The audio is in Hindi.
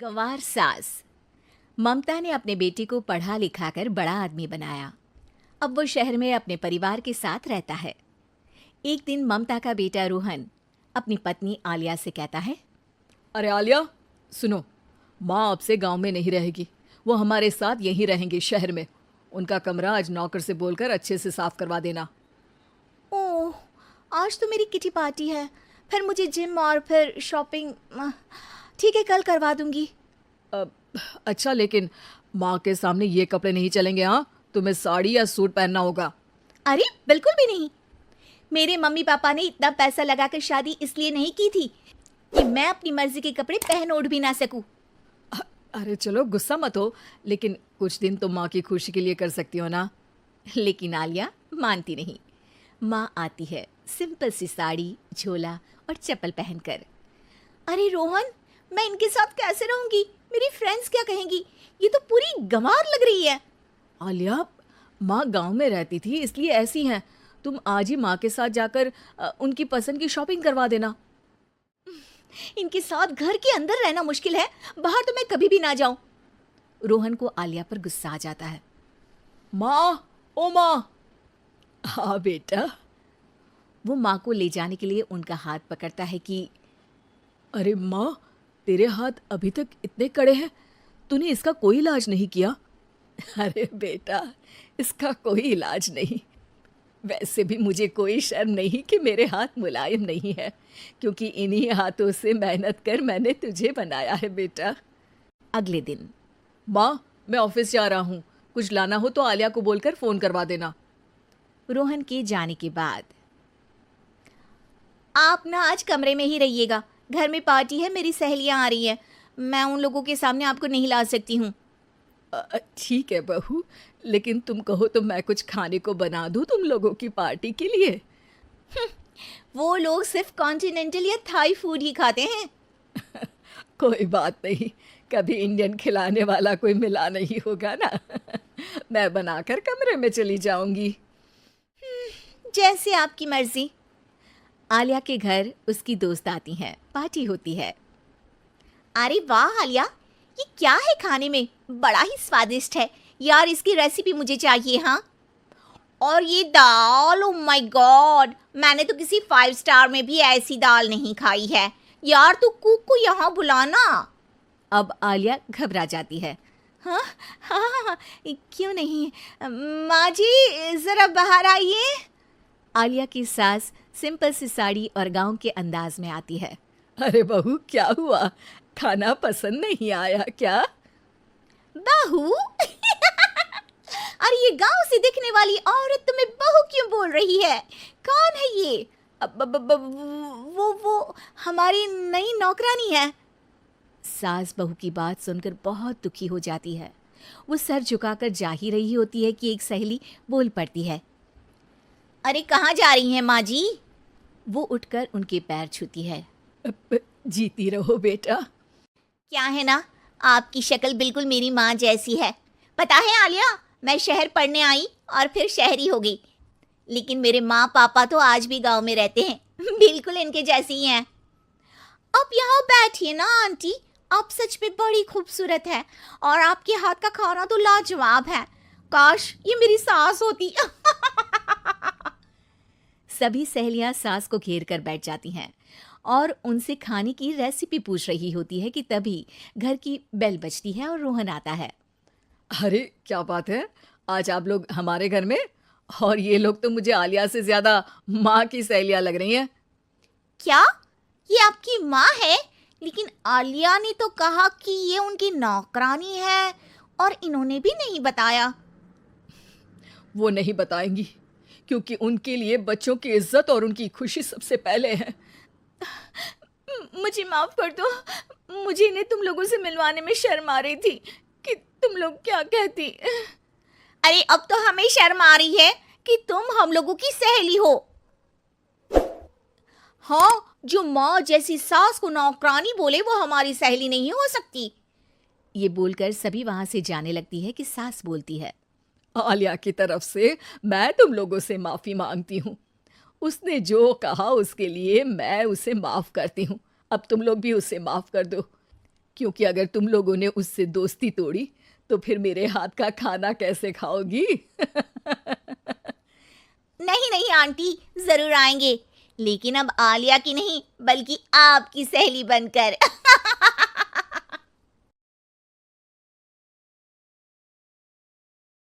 गंवार सास। ममता ने अपने बेटे को पढ़ा लिखाकर बड़ा आदमी बनाया। अब वो शहर में अपने परिवार के साथ रहता है। एक दिन ममता का बेटा रोहन अपनी पत्नी आलिया से कहता है, अरे आलिया, सुनो, माँ अब से गांव में नहीं रहेगी। वो हमारे साथ यहीं रहेंगे शहर में। उनका कमरा आज नौकर से बोलकर अच्छे से साफ करवा देना। ओह, आज तो मेरी किटी पार्टी है, फिर मुझे जिम और फिर शॉपिंग। ठीक है, कल करवा दूंगी। अच्छा, लेकिन माँ के सामने ये कपड़े नहीं चलेंगे। हाँ, तुम्हें साड़ी या सूट पहनना होगा। अरे बिल्कुल भी नहीं। मेरे मम्मी पापा ने इतना पैसा लगाकर शादी इसलिए नहीं की थी कि मैं अपनी मर्जी के कपड़े पहन ओढ़ भी ना सकूं। अरे चलो, गुस्सा मत हो, लेकिन कुछ दिन तो माँ की खुशी के लिए कर सकती हो ना। लेकिन आलिया मानती नहीं। माँ आती है सिंपल सी साड़ी, झोला और चप्पल पहनकर। अरे रोहन, मैं इनके साथ कैसे रहूंगी? मेरी फ्रेंड्स क्या कहेंगी? ये तो पूरी गंवार लग रही है। आलिया, माँ गांव में रहती थी इसलिए ऐसी हैं। तुम आज ही माँ के साथ जाकर उनकी पसंद की शॉपिंग करवा देना। इनके साथ घर के अंदर रहना मुश्किल है, बाहर तो मैं कभी भी ना जाऊं। रोहन को आलिया पर गुस्सा आ जाता है। माँ, ओ माँ। हाँ बेटा। वो माँ को ले जाने के लिए उनका हाथ पकड़ता है कि अरे माँ, तेरे हाथ अभी तक इतने कड़े हैं, तूने इसका कोई इलाज नहीं किया? अरे बेटा, इसका कोई इलाज नहीं। वैसे भी मुझे कोई शर्म नहीं कि मेरे हाथ मुलायम नहीं है, क्योंकि इन्हीं हाथों से मेहनत कर मैंने तुझे बनाया है बेटा। अगले दिन। माँ, मैं ऑफिस जा रहा हूँ। कुछ लाना हो तो आलिया को बोलकर फ़ोन करवा देना। रोहन के जाने के बाद, आप ना आज कमरे में ही रहिएगा, घर में पार्टी है, मेरी सहेलियां आ रही हैं, मैं उन लोगों के सामने आपको नहीं ला सकती हूँ। ठीक है बहू, लेकिन तुम कहो तो मैं कुछ खाने को बना दूँ तुम लोगों की पार्टी के लिए। वो लोग सिर्फ कॉन्टिनेंटल या थाई फूड ही खाते हैं। कोई बात नहीं, कभी इंडियन खिलाने वाला कोई मिला नहीं होगा ना। मैं बनाकर कमरे में चली जाऊंगी। जैसे आपकी मर्जी। आलिया के घर उसकी दोस्त आती हैं, पार्टी होती है। अरे वाह आलिया, ये क्या है खाने में? बड़ा ही स्वादिष्ट है यार, इसकी रेसिपी मुझे चाहिए। हाँ, और ये दाल, ओ माय गॉड, मैंने तो किसी 5 स्टार में भी ऐसी दाल नहीं खाई है यार। तू कुक को यहाँ बुलाना। अब आलिया घबरा जाती है। हाँ हाँ हाँ, क्यों नहीं, माँ जी जरा बाहर आइए। आलिया की सास सिंपल सी साड़ी और गांव के अंदाज में आती है। अरे बहू, क्या हुआ? खाना पसंद नहीं आया क्या? बहू? अरे ये गांव से दिखने वाली औरत तुम्हें बहू क्यों बोल रही है? कौन है ये? वो हमारी नई नौकरानी है। सास बहू की बात सुनकर बहुत दुखी हो जाती है। वो सर झुकाकर जा ही रही होती है कि एक सहेली बोल पड़ती है। अरे कहाँ जा रही हैं माँ जी? वो उठकर उनके पैर छूती है। जीती रहो बेटा। क्या है ना, आपकी शक्ल बिल्कुल मेरी माँ जैसी है। पता है आलिया, मैं शहर पढ़ने आई और फिर शहरी हो गई, लेकिन मेरे माँ पापा तो आज भी गांव में रहते हैं, बिल्कुल इनके जैसे ही हैं। आप यहाँ बैठिए ना आंटी, आप सच में बड़ी खूबसूरत है और आपके हाथ का खाना तो लाजवाब है। काश ये मेरी सास होती। सभी सहेलियां सास को घेर कर बैठ जाती हैं और उनसे खाने की रेसिपी पूछ रही होती है कि तभी घर की बेल बजती है और रोहन आता है। अरे क्या बात है, आज आप लोग हमारे घर में? और ये लोग तो मुझे आलिया से ज्यादा माँ की सहेलियाँ लग रही हैं। क्या ये आपकी माँ है? लेकिन आलिया ने तो कहा कि ये उनकी नौकरानी है और इन्होंने भी नहीं बताया। वो नहीं बताएंगी, क्योंकि उनके लिए बच्चों की इज्जत और उनकी खुशी सबसे पहले है। मुझे माफ कर दो, मुझे इन्हें तुम लोगों से मिलवाने में शर्म आ रही थी कि तुम लोग क्या कहती। अरे अब तो हमें शर्म आ रही है कि तुम हम लोगों की सहेली हो। हाँ, जो माँ जैसी सास को नौकरानी बोले वो हमारी सहेली नहीं हो सकती। ये बोलकर सभी वहां से जाने लगती है कि सास बोलती है। आलिया की तरफ से मैं तुम लोगों से माफ़ी मांगती हूँ। उसने जो कहा उसके लिए मैं उसे माफ़ करती हूँ। अब तुम लोग भी उसे माफ़ कर दो। क्योंकि अगर तुम लोगों ने उससे दोस्ती तोड़ी तो फिर मेरे हाथ का खाना कैसे खाओगी? नहीं नहीं आंटी, जरूर आएंगे, लेकिन अब आलिया की नहीं बल्कि आपकी सहेली बनकर।